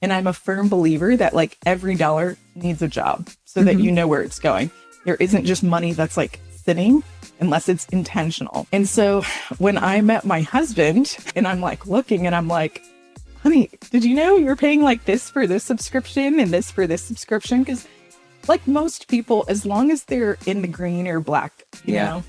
And I'm a firm believer that like every dollar needs a job so that you know where it's going. There isn't just money that's like sitting unless it's intentional. And so when I met my husband and I'm like looking and I'm like, honey, did you know you're paying like this for this subscription and this for this subscription? Because like most people, as long as they're in the green or black, you know,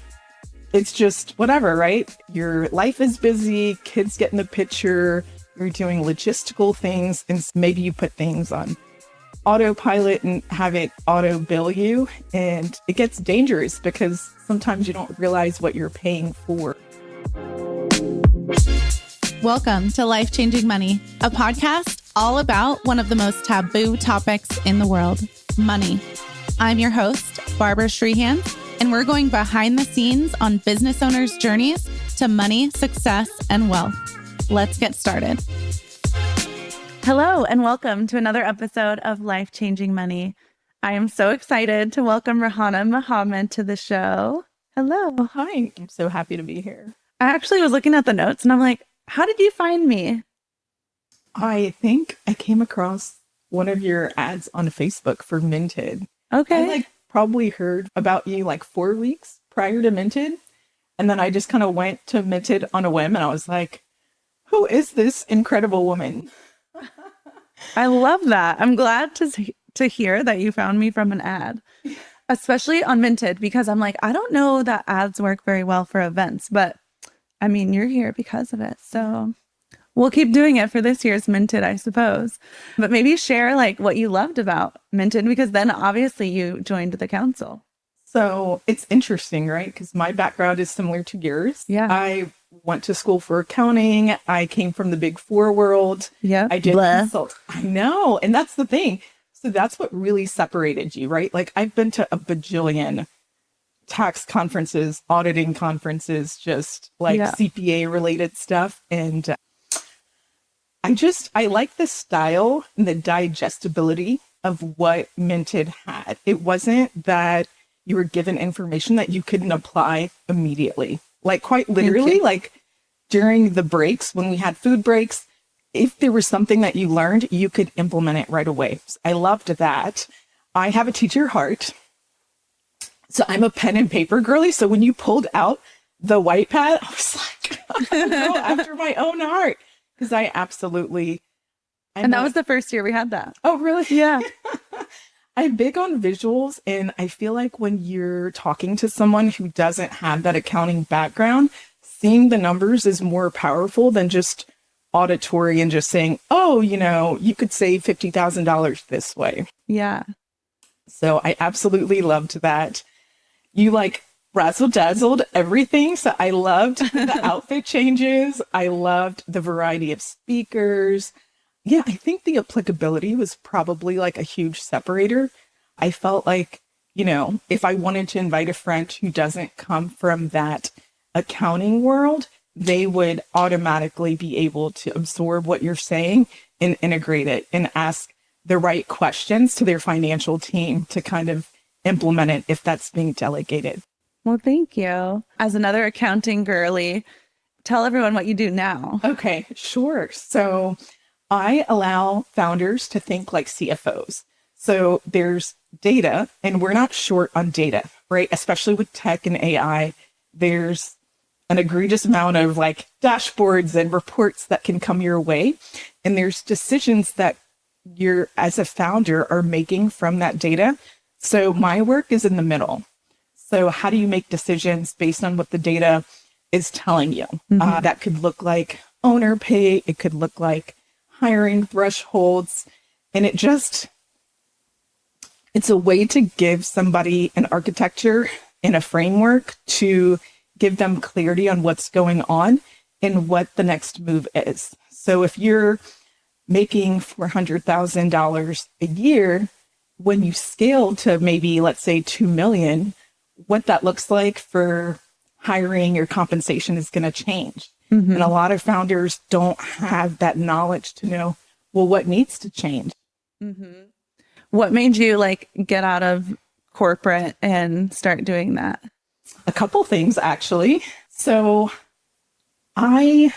it's just whatever, right? Your life is busy, kids get in the picture, you're doing logistical things, and maybe you put things on autopilot and have it auto bill you. And it gets dangerous because sometimes you don't realize what you're paying for. Welcome to Life Changing Money, a podcast all about one of the most taboo topics in the world, money. I'm your host, Barbara Strehand, and we're going behind the scenes on business owners' journeys to money, success, and wealth. Let's get started. Hello, and welcome to another episode of Life Changing Money. I am so excited to welcome Rihanna Muhammad to the show. Hello. Hi, I'm so happy to be here. I actually was looking at the notes and I'm like, how did you find me? I think I came across one of your ads on Facebook for Minted. Okay. I probably heard about you 4 weeks prior to Minted. And then I just kind of went to Minted on a whim and I was like, who is this incredible woman? I love that. I'm glad to hear that you found me from an ad, especially on Minted, because I'm like, I don't know that ads work very well for events, but I mean, you're here because of it. So we'll keep doing it for this year's Minted, I suppose. But maybe share what you loved about Minted, because then obviously you joined the council. So it's interesting, right? Because my background is similar to yours. Yeah. I went to school for accounting. I came from the Big Four world. Yeah. I did consult. I know. And that's the thing. So that's what really separated you, right? I've been to a bajillion tax conferences, auditing conferences, just CPA related stuff. And I like the style and the digestibility of what Minted had. It wasn't that you were given information that you couldn't apply immediately. Quite literally, during the breaks, when we had food breaks, if there was something that you learned, you could implement it right away. So I loved that. I have a teacher heart. So I'm a pen and paper girly. So when you pulled out the white pad, I was like, I'm go after my own heart. Because I absolutely... And that was the first year we had that. Oh, really? Yeah. I'm big on visuals, and I feel like when you're talking to someone who doesn't have that accounting background, seeing the numbers is more powerful than just auditory and just saying, oh, you could save $50,000 this way. Yeah. So I absolutely loved that. You razzle dazzled everything. So I loved the outfit changes. I loved the variety of speakers. Yeah, I think the applicability was probably a huge separator. I felt like, if I wanted to invite a friend who doesn't come from that accounting world, they would automatically be able to absorb what you're saying and integrate it and ask the right questions to their financial team to kind of implement it if that's being delegated. Well, thank you. As another accounting girly, tell everyone what you do now. Okay, sure. So I allow founders to think like CFOs. So there's data, and we're not short on data, right? Especially with tech and AI, there's an egregious amount of dashboards and reports that can come your way. And there's decisions that you're, as a founder, are making from that data. So my work is in the middle. So how do you make decisions based on what the data is telling you? That could look like owner pay. It could look like hiring thresholds. And it's a way to give somebody an architecture and a framework to give them clarity on what's going on and what the next move is. So if you're making $400,000 a year, when you scale to maybe, let's say, 2 million, what that looks like for hiring or compensation is going to change. And a lot of founders don't have that knowledge to know, well, what needs to change. What made you get out of corporate and start doing that? A couple things, actually. So I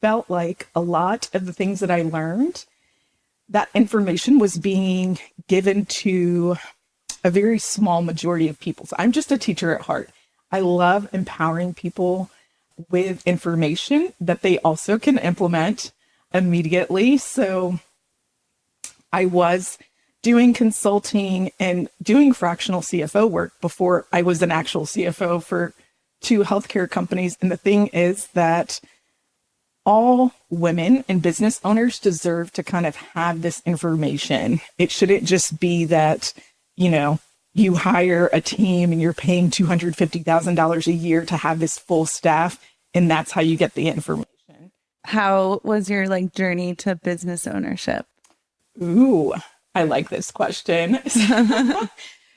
felt like a lot of the things that I learned that information was being given to a very small majority of people. So I'm just a teacher at heart. I love empowering people with information that they also can implement immediately. So I was doing consulting and doing fractional CFO work before I was an actual CFO for 2 healthcare companies. And the thing is that all women and business owners deserve to kind of have this information. It shouldn't just be that, you hire a team and you're paying $250,000 a year to have this full staff, and that's how you get the information. How was your journey to business ownership? Ooh, I like this question.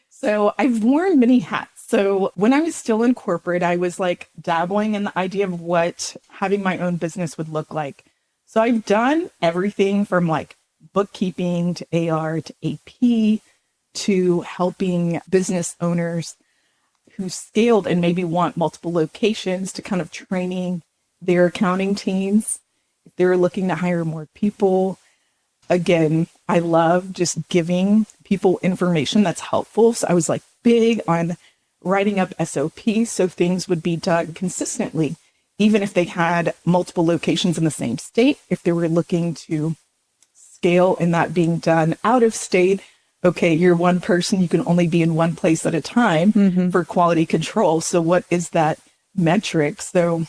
So I've worn many hats. So when I was still in corporate, I was dabbling in the idea of what having my own business would look like. So I've done everything from bookkeeping to AR to AP to helping business owners who scaled and maybe want multiple locations to kind of training their accounting teams if they're looking to hire more people. Again, I love just giving people information that's helpful. So I was big on writing up SOPs so things would be done consistently, even if they had multiple locations in the same state. If they were looking to scale and that being done out of state, okay, you're one person, you can only be in one place at a time for quality control. So what is that metric? So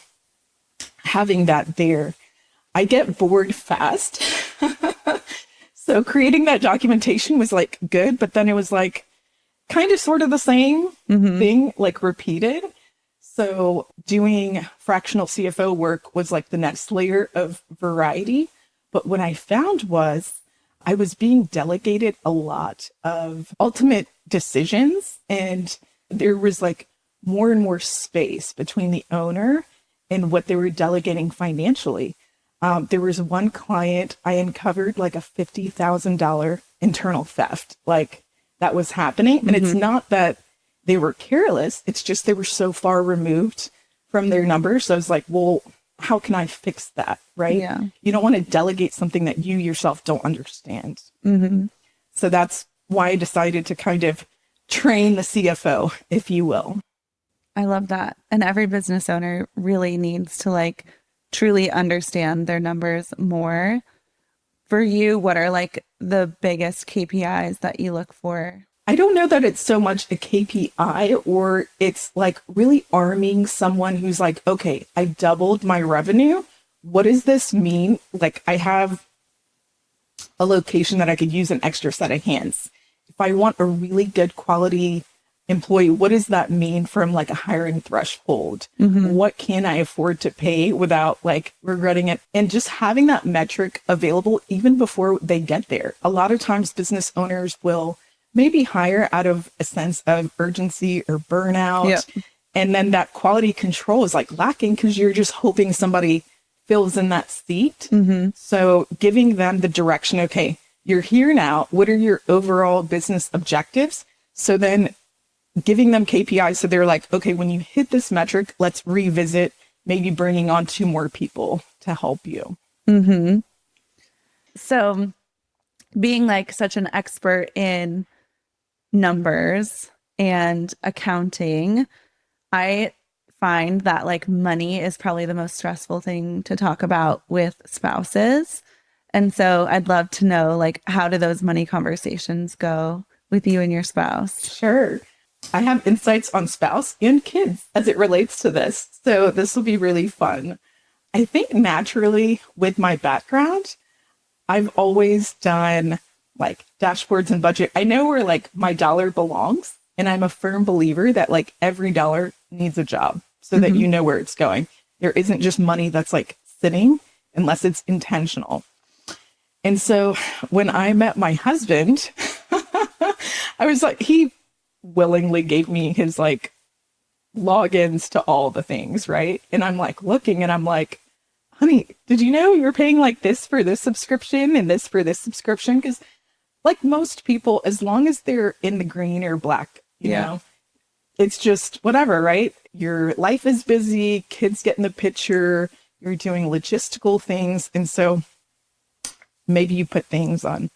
having that there, I get bored fast. So creating that documentation was good, but then it was kind of sort of the same thing, repeated. So doing fractional CFO work was the next layer of variety. But what I found was I was being delegated a lot of ultimate decisions, and there was more and more space between the owner and what they were delegating financially. There was one client, I uncovered a $50,000 internal theft. That was happening. And it's not that they were careless. It's just they were so far removed from their numbers. So I was well, how can I fix that? Right. Yeah. You don't want to delegate something that you yourself don't understand. So that's why I decided to kind of train the CFO, if you will. I love that. And every business owner really needs to truly understand their numbers more. For you, what are the biggest KPIs that you look for? I don't know that it's so much a KPI, or it's really arming someone who's okay, I doubled my revenue. What does this mean? I have a location that I could use an extra set of hands. If I want a really good quality employee, what does that mean from a hiring threshold? What can I afford to pay without regretting it? And just having that metric available even before they get there. A lot of times business owners will maybe hire out of a sense of urgency or burnout. Yep. And then that quality control is lacking because you're just hoping somebody fills in that seat. So giving them the direction, okay, you're here now. What are your overall business objectives? So then giving them KPIs. So they're okay, when you hit this metric, let's revisit maybe bringing on 2 more people to help you. So being such an expert in numbers and accounting, I find that money is probably the most stressful thing to talk about with spouses. And so I'd love to know how do those money conversations go with you and your spouse? Sure. I have insights on spouse and kids as it relates to this. So this will be really fun. I think naturally with my background, I've always done dashboards and budget. I know where my dollar belongs, and I'm a firm believer that every dollar needs a job so that you know where it's going. There isn't just money that's sitting unless it's intentional. And so when I met my husband, I was he willingly gave me his logins to all the things, right? And I'm looking and I'm honey, did you know you're paying this for this subscription and this for this subscription? Because most people, as long as they're in the green or black, you know, it's just whatever, right? Your life is busy, kids get in the picture, you're doing logistical things. And so maybe you put things on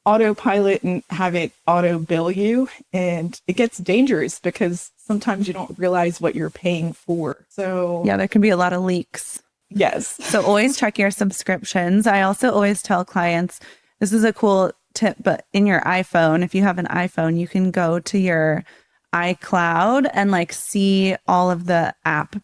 autopilot and have it auto bill you. And it gets dangerous because sometimes you don't realize what you're paying for. So, Yeah, there can be a lot of leaks. yes. So always check your subscriptions. I also always tell clients, this is a cool tip, but in your iPhone, if you have an iPhone, you can go to your iCloud and like see all of the app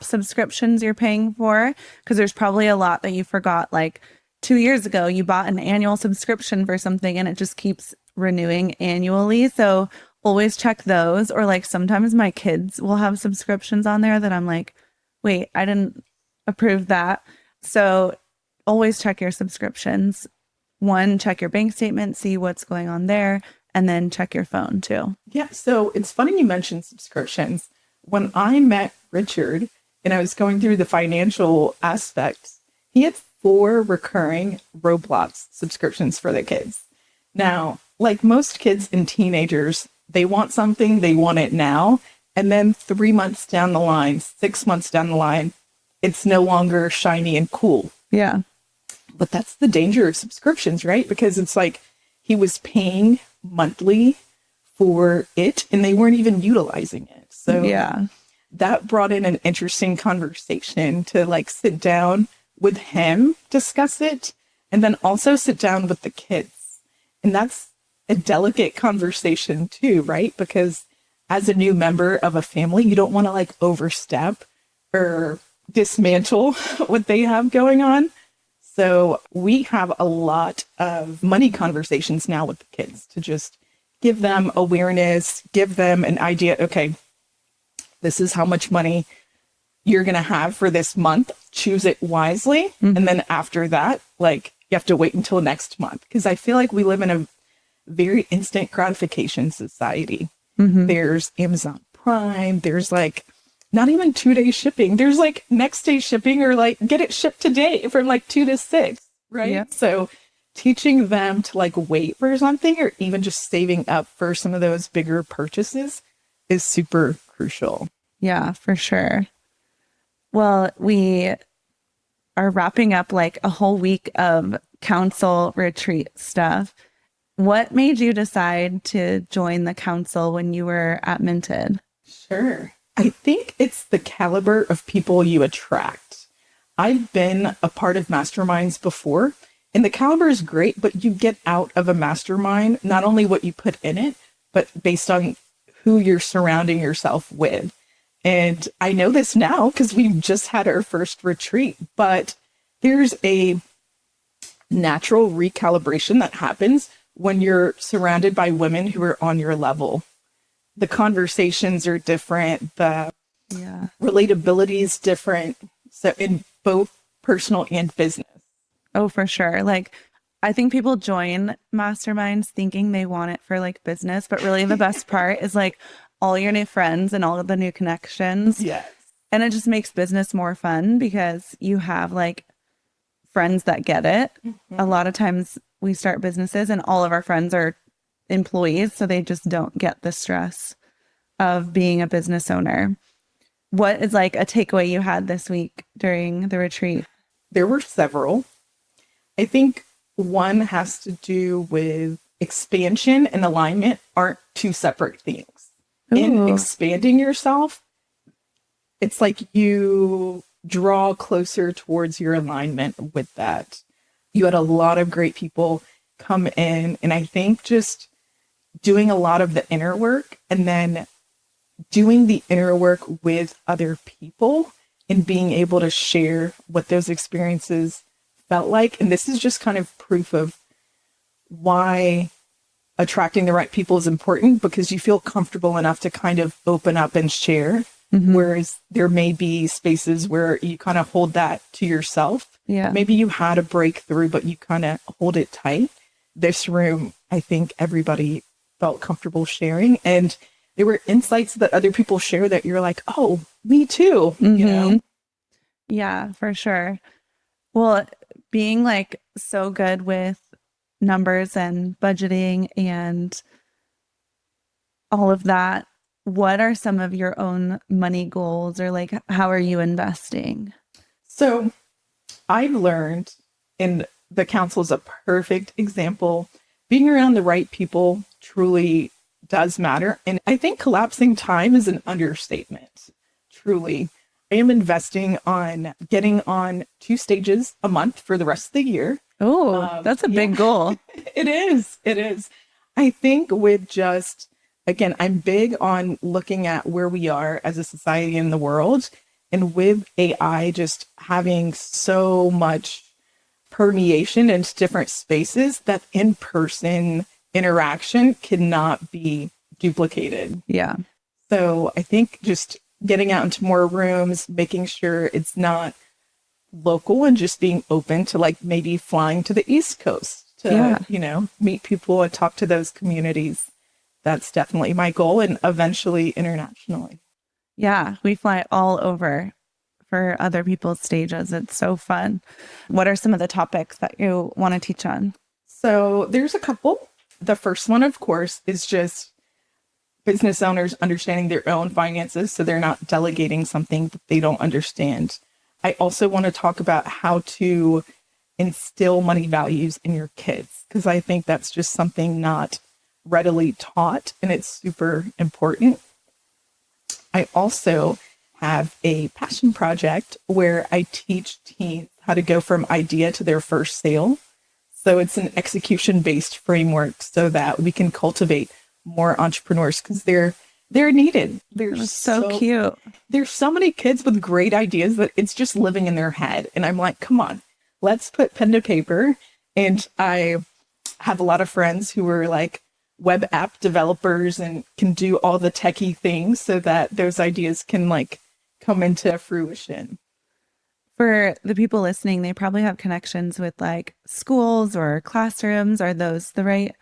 subscriptions you're paying for, because there's probably a lot that you forgot. Like 2 years ago, you bought an annual subscription for something and it just keeps renewing annually. So always check those. Or like sometimes my kids will have subscriptions on there that I'm like, wait, I didn't approve that. So always check your subscriptions. One, check your bank statement, see what's going on there, and then check your phone too. Yeah. So it's funny you mentioned subscriptions. When I met Richard and I was going through the financial aspects, he had 4 recurring Roblox subscriptions for their kids. Now, like most kids and teenagers, they want something, they want it now. And then 3 months down the line, 6 months down the line, it's no longer shiny and cool. Yeah. But that's the danger of subscriptions, right? Because it's like he was paying monthly for it and they weren't even utilizing it. So yeah, that brought in an interesting conversation to like sit down with him, discuss it, and then also sit down with the kids. And that's a delicate conversation too, right? Because as a new member of a family, you don't want to like overstep or dismantle what they have going on. So we have a lot of money conversations now with the kids to just give them awareness, give them an idea. Okay, this is how much money you're going to have for this month. Choose it wisely. Mm-hmm. And then after that, like you have to wait until next month. Because I feel like we live in a very instant gratification society. Mm-hmm. There's Amazon Prime. There's like not even 2-day shipping. There's like next day shipping or like get it shipped today from like 2 to 6, right? Yeah. So teaching them to like wait for something or even just saving up for some of those bigger purchases is super crucial. Yeah, for sure. Well, we are wrapping up like a whole week of council retreat stuff. What made you decide to join the council when you were at Minted? Sure. I think it's the caliber of people you attract. I've been a part of masterminds before, and the caliber is great, but you get out of a mastermind, not only what you put in it, but based on who you're surrounding yourself with. And I know this now because we've just had our first retreat, but there's a natural recalibration that happens when you're surrounded by women who are on your level. The conversations are different. The relatability is different. So in both personal and business. Oh, for sure. Like, I think people join masterminds thinking they want it for like business, but really the best part is like all your new friends and all of the new connections. Yes. And it just makes business more fun because you have like friends that get it. Mm-hmm. A lot of times we start businesses and all of our friends are employees, so they just don't get the stress of being a business owner. What is like a takeaway you had this week during the retreat? There were several. I think one has to do with expansion and alignment aren't two separate things. Ooh. In expanding yourself, it's like you draw closer towards your alignment with that. You had a lot of great people come in, and I think just doing a lot of the inner work and then doing the inner work with other people and being able to share what those experiences felt like. And this is just kind of proof of why attracting the right people is important, because you feel comfortable enough to kind of open up and share. Mm-hmm. Whereas there may be spaces where you kind of hold that to yourself. Yeah. Maybe you had a breakthrough, but you kind of hold it tight. This room, I think everybody felt comfortable sharing. And there were insights that other people share that you're like, oh, me too. Mm-hmm. You know? Yeah, for sure. Well, being like so good with numbers and budgeting and all of that, what are some of your own money goals, or like, how are you investing? So I've learned, and the council is a perfect example, being around the right people truly does matter. And I think collapsing time is an understatement. Truly. I am investing on getting on 2 stages a month for the rest of the year. Oh, that's a big goal. It is. It is. I think with just, again, I'm big on looking at where we are as a society in the world. And with AI just having so much permeation into different spaces, that in-person interaction cannot be duplicated. Yeah. So I think just getting out into more rooms, making sure it's not local and just being open to like maybe flying to the East Coast to, you know, meet people and talk to those communities. That's definitely my goal, and eventually internationally. Yeah. We fly all over for other people's stages. It's so fun. What are some of the topics that you want to teach on? So there's a couple. The first one, of course, is just business owners understanding their own finances so they're not delegating something that they don't understand. I also want to talk about how to instill money values in your kids, because I think that's just something not readily taught, and it's super important. I also have a passion project where I teach teens how to go from idea to their first sale. So it's an execution-based framework so that we can cultivate more entrepreneurs, because they're needed. They're so cute. There's so many kids with great ideas that it's just living in their head. And I'm like, come on, let's put pen to paper. And I have a lot of friends who are like web app developers and can do all the techie things so that those ideas can like come into fruition. For the people listening, they probably have connections with like schools or classrooms. Are those the right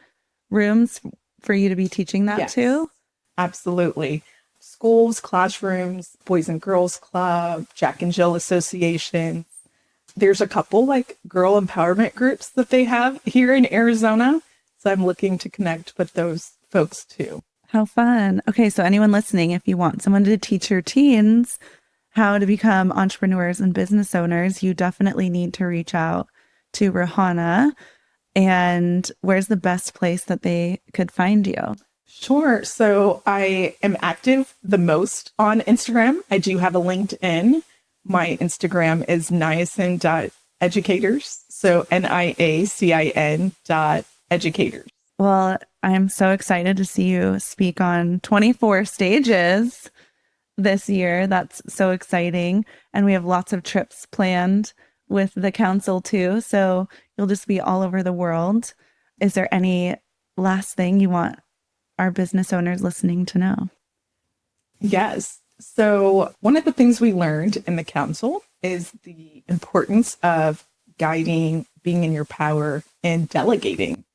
rooms for you to be teaching that to? Absolutely. Schools, classrooms, Boys and Girls Club, Jack and Jill Association. There's a couple like girl empowerment groups that they have here in Arizona. So I'm looking to connect with those folks too. How fun. Okay, so anyone listening, if you want someone to teach your teens how to become entrepreneurs and business owners, you definitely need to reach out to Rihanna. And where's the best place that they could find you? Sure. So I am active the most on Instagram. I do have a LinkedIn. My Instagram is niacin.educators. So NIACIN.educators. Well, I'm so excited to see you speak on 24 stages this year. That's so exciting. And we have lots of trips planned with the council too. So you'll just be all over the world. Is there any last thing you want our business owners listening to know? Yes. So one of the things we learned in the council is the importance of guiding, being in your power, and delegating.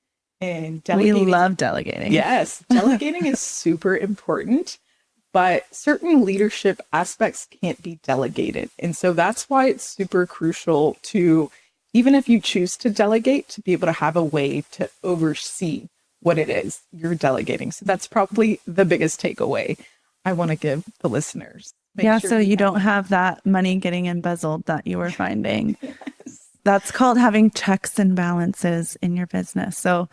And delegating. We love delegating. Yes. Delegating is super important, but certain leadership aspects can't be delegated. And so that's why it's super crucial to, even if you choose to delegate, to be able to have a way to oversee what it is you're delegating. So that's probably the biggest takeaway I want to give the listeners. So you don't have that money getting embezzled that you were finding. Yes. That's called having checks and balances in your business. So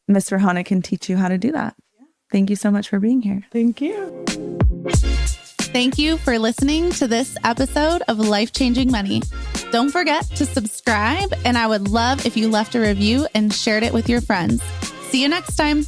Ms. Rihanna can teach you how to do that. Yeah. Thank you so much for being here. Thank you. Thank you for listening to this episode of Life Changing Money. Don't forget to subscribe, and I would love if you left a review and shared it with your friends. See you next time.